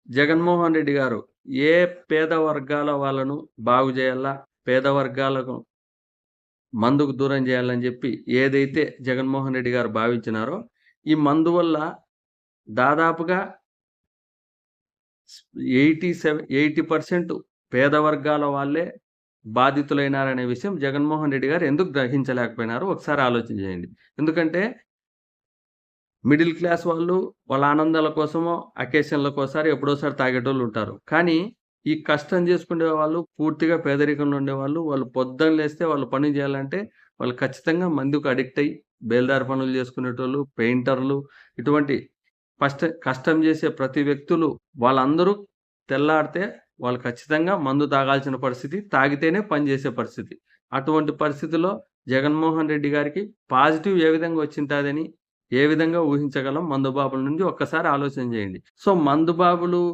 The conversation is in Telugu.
జగన్మోహన్ రెడ్డి గారు ఏ పేద వర్గాల వాళ్ళను బాగు జేయాలా, పేద వర్గాలకు మందుకు దూరం జేయాలని జెప్పి ఏదైతే జగన్మోహన్ రెడ్డి గారు భావించినారో, ఈ మందు వల్ల దాదాపుగా 80% పేద వర్గాల వాళ్ళే బాధితులైనారనే విషయం జగన్మోహన్ రెడ్డి గారు ఎందుకు గ్రహించలేకపోయినారో ఒకసారి ఆలోచన జేయండి. ఎందుకంటే మిడిల్ క్లాస్ వాళ్ళు వాళ్ళ ఆనందాల కోసమో, అకేషన్‌లకోసారి ఎప్పుడోసారి తాగేటోళ్ళుంటారు. కానీ, ఈ కష్టం జేసుకునే వాళ్ళు పూర్తిగా పేదరికంలో ఉండేవాళ్ళు, వాళ్ళు పొద్దున లేస్తే వాళ్ళు పని జేయాలంటే, వాళ్ళు ఖచ్చితంగా మందుకు అడిక్ట్ అయ్యి, బేల్దారి పనులు జేసుకునేటోళ్ళు, పెయింటర్లు ఇటువంటి కష్టం జేసే ప్రతి వ్యక్తులు వాళ్ళందరూ తెల్లారితే వాళ్ళు ఖచ్చితంగా మందు తాగాల్సిన పరిస్థితి, తాగితేనే పని జేసే పరిస్థితి. అటువంటి పరిస్థితిలో జగన్మోహన్ రెడ్డి గారికి పాజిటివ్ ఏ విధంగా వచ్చింటాదని ఏ విధంగా ఊహించగలం మందు బాబుల నుండి ఒక్కసారి ఆలోచన జేయండి. సో, మందు బాబులు